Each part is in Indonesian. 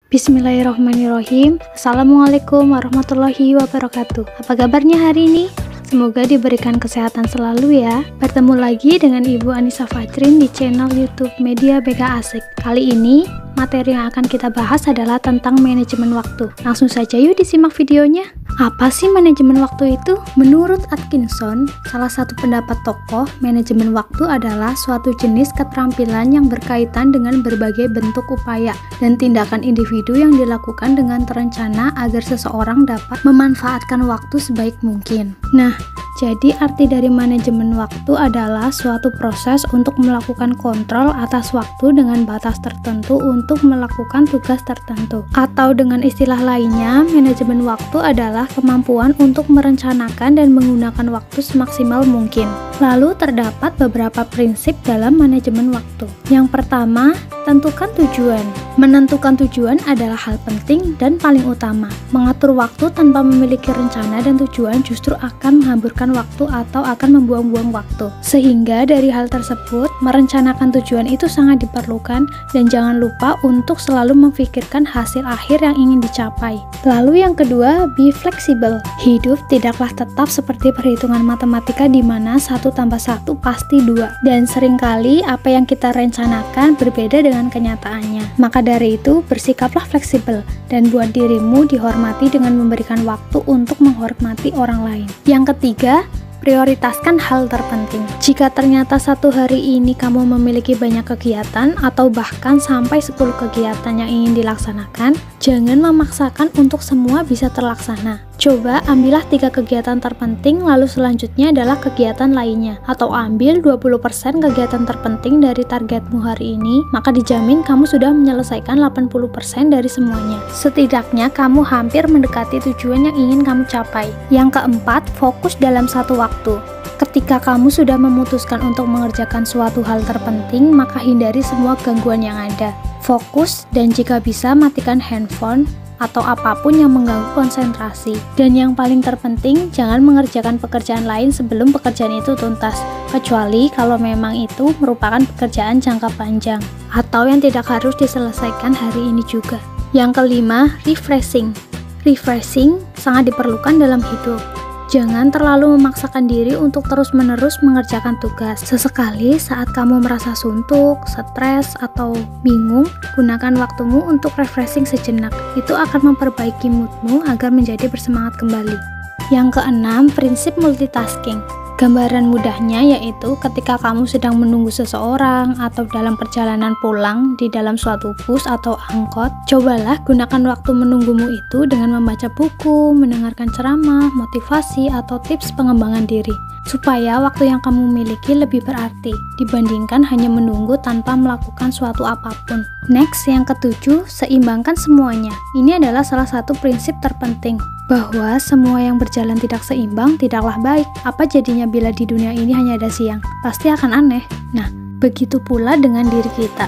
Bismillahirrahmanirrahim. Assalamualaikum warahmatullahi wabarakatuh. Apa kabarnya hari ini? Semoga diberikan kesehatan selalu ya. Bertemu lagi dengan Ibu Anissa Fajrin di channel YouTube Media BK Asik. Kali ini materi yang akan kita bahas adalah tentang manajemen waktu. Langsung saja yuk disimak videonya. Apa sih manajemen waktu itu? Menurut Atkinson, salah satu pendapat tokoh, manajemen waktu adalah suatu jenis keterampilan yang berkaitan dengan berbagai bentuk upaya dan tindakan individu yang dilakukan dengan terencana agar seseorang dapat memanfaatkan waktu sebaik mungkin. Nah, jadi arti dari manajemen waktu adalah suatu proses untuk melakukan kontrol atas waktu dengan batas tertentu untuk melakukan tugas tertentu. Atau dengan istilah lainnya, manajemen waktu adalah kemampuan untuk merencanakan dan menggunakan waktu semaksimal mungkin. Lalu terdapat beberapa prinsip dalam manajemen waktu. Yang pertama, tentukan tujuan. Menentukan tujuan adalah hal penting dan paling utama. Mengatur waktu tanpa memiliki rencana dan tujuan justru akan menghamburkan waktu atau akan membuang-buang waktu. Sehingga dari hal tersebut, merencanakan tujuan itu sangat diperlukan dan jangan lupa untuk selalu memikirkan hasil akhir yang ingin dicapai. Lalu yang kedua, be flexible. Hidup tidaklah tetap seperti perhitungan matematika di mana 1 tambah 1 pasti 2. Dan seringkali apa yang kita rencanakan berbeda dengan kenyataannya. Maka dari itu, bersikaplah fleksibel dan buat dirimu dihormati dengan memberikan waktu untuk menghormati orang lain. Yang ketiga, prioritaskan hal terpenting. Jika ternyata satu hari ini kamu memiliki banyak kegiatan atau bahkan sampai 10 kegiatan yang ingin dilaksanakan, jangan memaksakan untuk semua bisa terlaksana. Coba ambillah 3 kegiatan terpenting lalu selanjutnya adalah kegiatan lainnya, atau ambil 20% kegiatan terpenting dari targetmu hari ini, maka dijamin kamu sudah menyelesaikan 80% dari semuanya. Setidaknya kamu hampir mendekati tujuan yang ingin kamu capai. Yang keempat, fokus dalam satu waktu. Ketika kamu sudah memutuskan untuk mengerjakan suatu hal terpenting, maka hindari semua gangguan yang ada. Fokus dan jika bisa matikan handphone atau apapun yang mengganggu konsentrasi. Dan yang paling terpenting, jangan mengerjakan pekerjaan lain sebelum pekerjaan itu tuntas, kecuali kalau memang itu merupakan pekerjaan jangka panjang atau yang tidak harus diselesaikan hari ini juga. Yang kelima, refreshing. Refreshing sangat diperlukan dalam hidup. Jangan terlalu memaksakan diri untuk terus-menerus mengerjakan tugas. Sesekali saat kamu merasa suntuk, stres, atau bingung, gunakan waktumu untuk refreshing sejenak. Itu akan memperbaiki moodmu agar menjadi bersemangat kembali. Yang keenam, prinsip multitasking. Gambaran mudahnya yaitu ketika kamu sedang menunggu seseorang atau dalam perjalanan pulang di dalam suatu bus atau angkot, cobalah gunakan waktu menunggumu itu dengan membaca buku, mendengarkan ceramah, motivasi, atau tips pengembangan diri, supaya waktu yang kamu miliki lebih berarti dibandingkan hanya menunggu tanpa melakukan suatu apapun. Next, yang ketujuh, seimbangkan semuanya. Ini adalah salah satu prinsip terpenting, bahwa semua yang berjalan tidak seimbang tidaklah baik. Apa jadinya bila di dunia ini hanya ada siang? Pasti akan aneh. Nah, begitu pula dengan diri kita.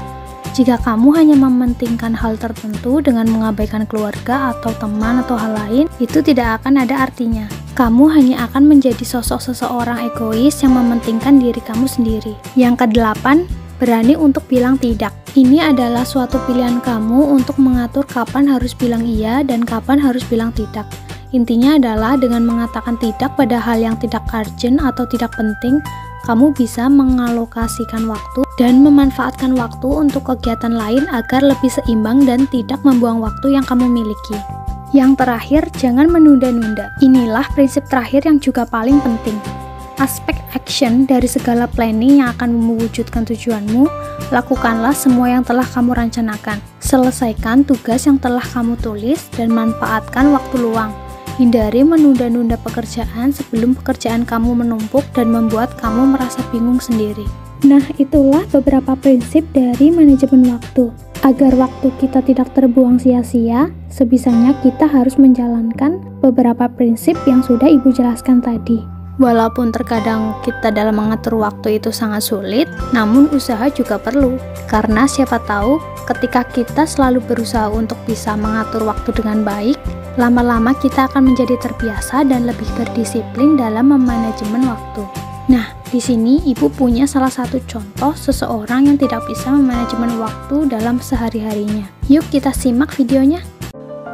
Jika kamu hanya mementingkan hal tertentu dengan mengabaikan keluarga atau teman atau hal lain, itu tidak akan ada artinya. Kamu hanya akan menjadi sosok seseorang egois yang mementingkan diri kamu sendiri. Yang kedelapan, berani untuk bilang tidak. Ini adalah suatu pilihan kamu untuk mengatur kapan harus bilang iya dan kapan harus bilang tidak. Intinya adalah dengan mengatakan tidak pada hal yang tidak urgent atau tidak penting, kamu bisa mengalokasikan waktu dan memanfaatkan waktu untuk kegiatan lain agar lebih seimbang dan tidak membuang waktu yang kamu miliki. Yang terakhir, jangan menunda-nunda. Inilah prinsip terakhir yang juga paling penting. Aspek action dari segala planning yang akan mewujudkan tujuanmu, lakukanlah semua yang telah kamu rencanakan. Selesaikan tugas yang telah kamu tulis dan manfaatkan waktu luang. Hindari menunda-nunda pekerjaan sebelum pekerjaan kamu menumpuk dan membuat kamu merasa bingung sendiri. Nah, itulah beberapa prinsip dari manajemen waktu. Agar waktu kita tidak terbuang sia-sia, sebisanya kita harus menjalankan beberapa prinsip yang sudah Ibu jelaskan tadi. Walaupun terkadang kita dalam mengatur waktu itu sangat sulit, namun usaha juga perlu. Karena siapa tahu ketika kita selalu berusaha untuk bisa mengatur waktu dengan baik, lama-lama kita akan menjadi terbiasa dan lebih berdisiplin dalam memanajemen waktu. Nah, Di sini ibu punya salah satu contoh seseorang yang tidak bisa memanajemen waktu dalam sehari-harinya. Yuk kita simak videonya.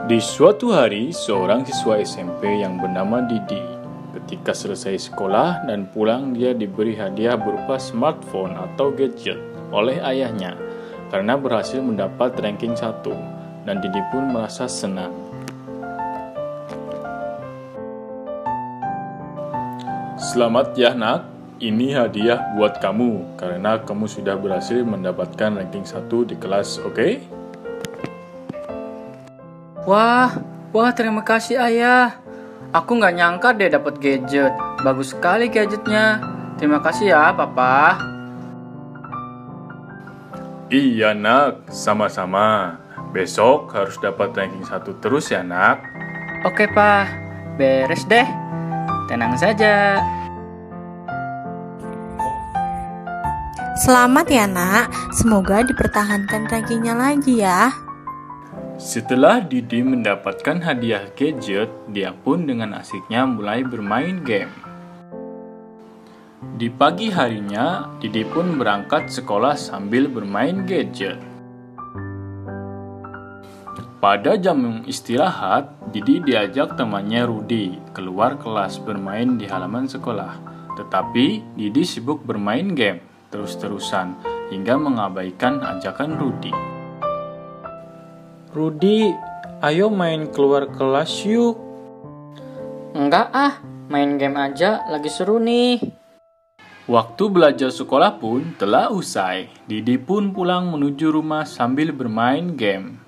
Di suatu hari, seorang siswa SMP yang bernama Didi, ketika selesai sekolah dan pulang, dia diberi hadiah berupa smartphone atau gadget oleh ayahnya karena berhasil mendapat ranking 1, dan Didi pun merasa senang. Selamat ya nak, ini hadiah buat kamu karena kamu sudah berhasil mendapatkan ranking 1 di kelas, oke? Wah, terima kasih ayah. Aku nggak nyangka deh dapat gadget. Bagus sekali gadgetnya. Terima kasih ya papa. Iya nak, sama-sama. Besok harus dapat ranking 1 terus ya nak. Oke pak, beres deh. Tenang saja. Selamat ya nak, semoga dipertahankan rankingnya lagi ya. Setelah Didi mendapatkan hadiah gadget, dia pun dengan asiknya mulai bermain game. Di pagi harinya, Didi pun berangkat sekolah sambil bermain gadget. Pada jam istirahat, Didi diajak temannya Rudi keluar kelas bermain di halaman sekolah. Tetapi Didi sibuk bermain game terus-terusan hingga mengabaikan ajakan Rudi. Rudi, ayo main keluar kelas yuk. Enggak ah, main game aja, lagi seru nih. Waktu belajar sekolah pun telah usai. Didi pun pulang menuju rumah sambil bermain game.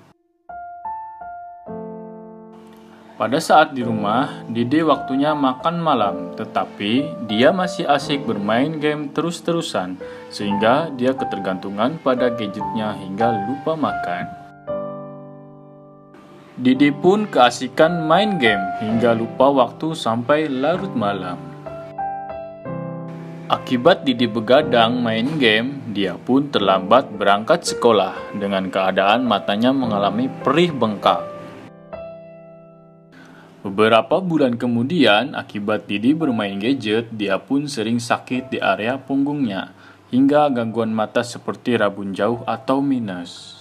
Pada saat di rumah, Didi waktunya makan malam, tetapi dia masih asik bermain game terus-terusan, sehingga dia ketergantungan pada gadgetnya hingga lupa makan. Didi pun keasikan main game hingga lupa waktu sampai larut malam. Akibat Didi begadang main game, dia pun terlambat berangkat sekolah dengan keadaan matanya mengalami perih bengkak. Beberapa bulan kemudian, akibat Didi bermain gadget, dia pun sering sakit di area punggungnya, hingga gangguan mata seperti rabun jauh atau minus.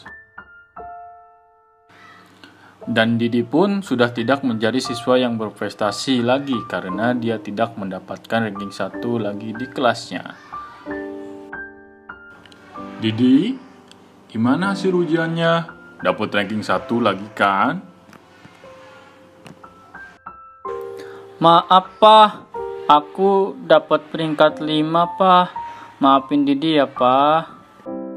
Dan Didi pun sudah tidak menjadi siswa yang berprestasi lagi karena dia tidak mendapatkan ranking 1 lagi di kelasnya. Didi, gimana hasil ujiannya? Dapat ranking 1 lagi kan? Maaf pak, aku dapat peringkat 5 pak. Maafin Didi ya pak.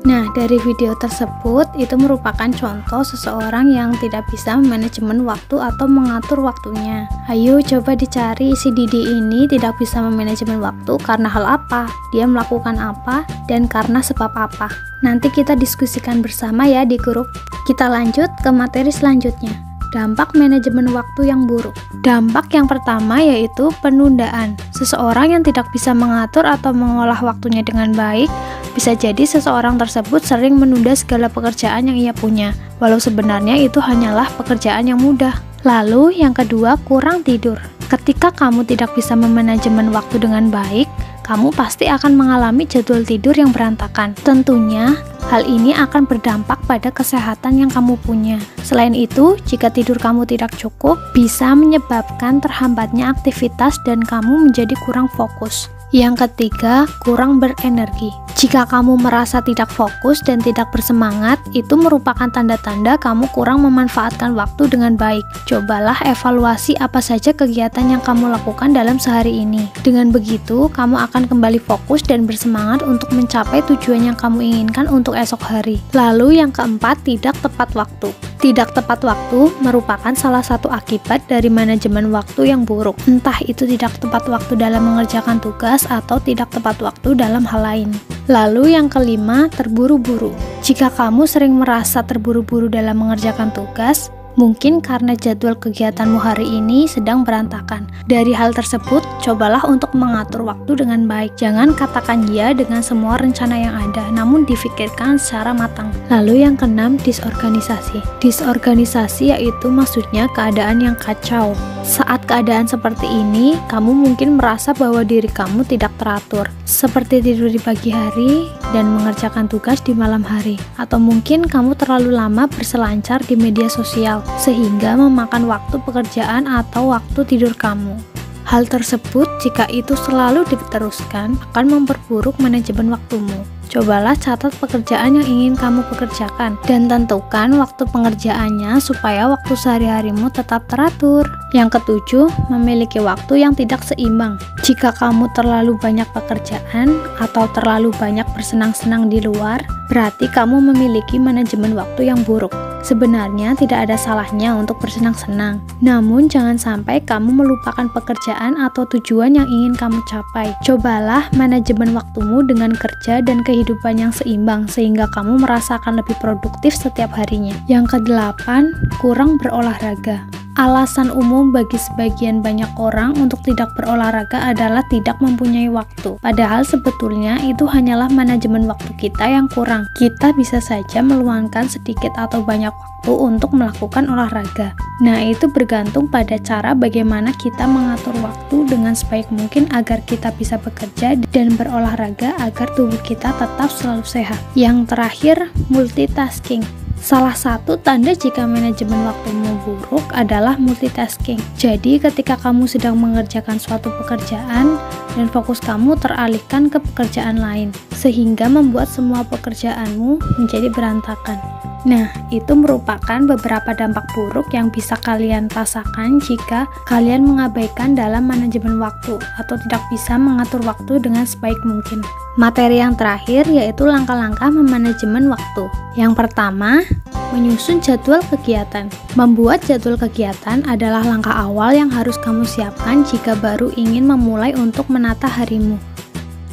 Nah, dari video tersebut itu merupakan contoh seseorang yang tidak bisa memanajemen waktu atau mengatur waktunya. Ayo coba dicari si Didi ini tidak bisa memanajemen waktu karena hal apa, dia melakukan apa, dan karena sebab apa. Nanti kita diskusikan bersama ya di grup. Kita lanjut ke materi selanjutnya. Dampak manajemen waktu yang buruk. Dampak yang pertama yaitu penundaan. Seseorang yang tidak bisa mengatur atau mengolah waktunya dengan baik, bisa jadi seseorang tersebut sering menunda segala pekerjaan yang ia punya, walau sebenarnya itu hanyalah pekerjaan yang mudah. Lalu yang kedua, kurang tidur. Ketika kamu tidak bisa memanajemen waktu dengan baik, kamu pasti akan mengalami jadwal tidur yang berantakan. Tentunya, hal ini akan berdampak pada kesehatan yang kamu punya. Selain itu, jika tidur kamu tidak cukup, bisa menyebabkan terhambatnya aktivitas dan kamu menjadi kurang fokus. Yang ketiga, kurang berenergi. Jika kamu merasa tidak fokus dan tidak bersemangat, itu merupakan tanda-tanda kamu kurang memanfaatkan waktu dengan baik. Cobalah evaluasi apa saja kegiatan yang kamu lakukan dalam sehari ini. Dengan begitu, kamu akan kembali fokus dan bersemangat untuk mencapai tujuan yang kamu inginkan untuk esok hari. Lalu yang keempat, tidak tepat waktu. Tidak tepat waktu merupakan salah satu akibat dari manajemen waktu yang buruk. Entah itu tidak tepat waktu dalam mengerjakan tugas atau tidak tepat waktu dalam hal lain. Lalu yang kelima, terburu-buru. Jika kamu sering merasa terburu-buru dalam mengerjakan tugas, mungkin karena jadwal kegiatanmu hari ini sedang berantakan. Dari hal tersebut, cobalah untuk mengatur waktu dengan baik. Jangan katakan ya dengan semua rencana yang ada, namun difikirkan secara matang. Lalu yang keenam, disorganisasi. Disorganisasi yaitu maksudnya keadaan yang kacau. Saat keadaan seperti ini, kamu mungkin merasa bahwa diri kamu tidak teratur, seperti tidur di pagi hari dan mengerjakan tugas di malam hari. Atau mungkin kamu terlalu lama berselancar di media sosial, sehingga memakan waktu pekerjaan atau waktu tidur kamu. Hal tersebut, jika itu selalu diteruskan, akan memperburuk manajemen waktumu. Cobalah catat pekerjaan yang ingin kamu pekerjakan dan tentukan waktu pengerjaannya supaya waktu sehari-harimu tetap teratur. Yang ketujuh, memiliki waktu yang tidak seimbang. Jika kamu terlalu banyak pekerjaan atau terlalu banyak bersenang-senang di luar, berarti kamu memiliki manajemen waktu yang buruk. Sebenarnya tidak ada salahnya untuk bersenang-senang, namun jangan sampai kamu melupakan pekerjaan atau tujuan yang ingin kamu capai. Cobalah manajemen waktumu dengan kerja dan kehidupan yang seimbang sehingga kamu merasakan lebih produktif setiap harinya. Yang kedelapan, kurang berolahraga. Alasan umum bagi sebagian banyak orang untuk tidak berolahraga adalah tidak mempunyai waktu. Padahal sebetulnya itu hanyalah manajemen waktu kita yang kurang. Kita bisa saja meluangkan sedikit atau banyak waktu untuk melakukan olahraga. Nah, itu bergantung pada cara bagaimana kita mengatur waktu dengan sebaik mungkin agar kita bisa bekerja dan berolahraga agar tubuh kita tetap selalu sehat. Yang terakhir, multitasking. Salah satu tanda jika manajemen waktumu buruk adalah multitasking. Jadi ketika kamu sedang mengerjakan suatu pekerjaan dan fokus kamu teralihkan ke pekerjaan lain, sehingga membuat semua pekerjaanmu menjadi berantakan. Nah, itu merupakan beberapa dampak buruk yang bisa kalian rasakan jika kalian mengabaikan dalam manajemen waktu atau tidak bisa mengatur waktu dengan sebaik mungkin. Materi yang terakhir yaitu langkah-langkah memanajemen waktu. Yang pertama, menyusun jadwal kegiatan. Membuat jadwal kegiatan adalah langkah awal yang harus kamu siapkan jika baru ingin memulai untuk menata harimu.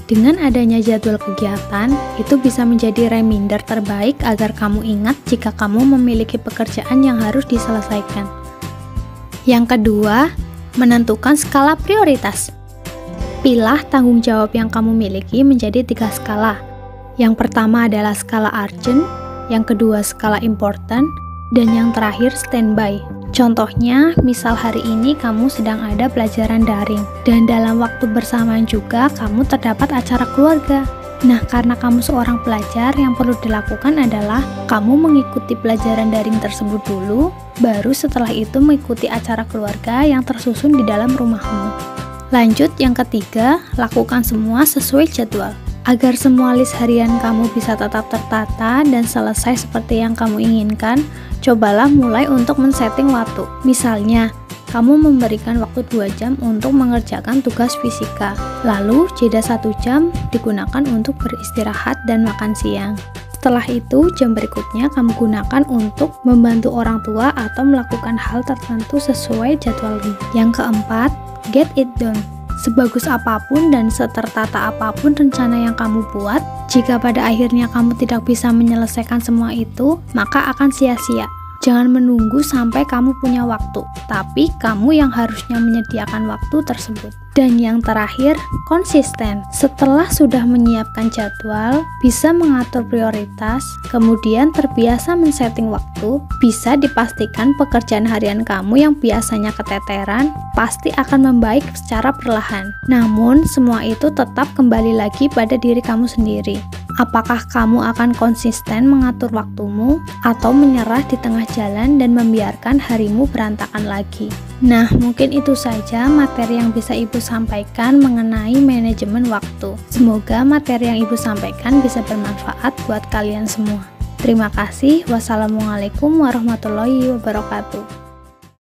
Dengan adanya jadwal kegiatan, itu bisa menjadi reminder terbaik agar kamu ingat jika kamu memiliki pekerjaan yang harus diselesaikan. Yang kedua, menentukan skala prioritas. Pilah tanggung jawab yang kamu miliki menjadi 3 skala. Yang pertama adalah skala urgent, yang kedua skala important, dan yang terakhir standby. Contohnya, misal hari ini kamu sedang ada pelajaran daring, dan dalam waktu bersamaan juga kamu terdapat acara keluarga. Nah, karena kamu seorang pelajar, yang perlu dilakukan adalah kamu mengikuti pelajaran daring tersebut dulu, baru setelah itu mengikuti acara keluarga yang tersusun di dalam rumahmu. Lanjut, yang ketiga, lakukan semua sesuai jadwal. Agar semua list harian kamu bisa tetap tertata dan selesai seperti yang kamu inginkan, cobalah mulai untuk men-setting waktu. Misalnya, kamu memberikan waktu 2 jam untuk mengerjakan tugas fisika, lalu jeda 1 jam digunakan untuk beristirahat dan makan siang. Setelah itu, jam berikutnya kamu gunakan untuk membantu orang tua atau melakukan hal tertentu sesuai jadwalmu. Yang keempat, get it done. Sebagus apapun dan setertata apapun rencana yang kamu buat, jika pada akhirnya kamu tidak bisa menyelesaikan semua itu, maka akan sia-sia. Jangan menunggu sampai kamu punya waktu, tapi kamu yang harusnya menyediakan waktu tersebut. Dan yang terakhir, konsisten. Setelah sudah menyiapkan jadwal, bisa mengatur prioritas, kemudian terbiasa men-setting waktu, bisa dipastikan pekerjaan harian kamu yang biasanya keteteran, pasti akan membaik secara perlahan. Namun, semua itu tetap kembali lagi pada diri kamu sendiri. Apakah kamu akan konsisten mengatur waktumu atau menyerah di tengah jalan dan membiarkan harimu berantakan lagi? Nah, mungkin itu saja materi yang bisa Ibu sampaikan mengenai manajemen waktu. Semoga materi yang Ibu sampaikan bisa bermanfaat buat kalian semua. Terima kasih. Wassalamualaikum warahmatullahi wabarakatuh.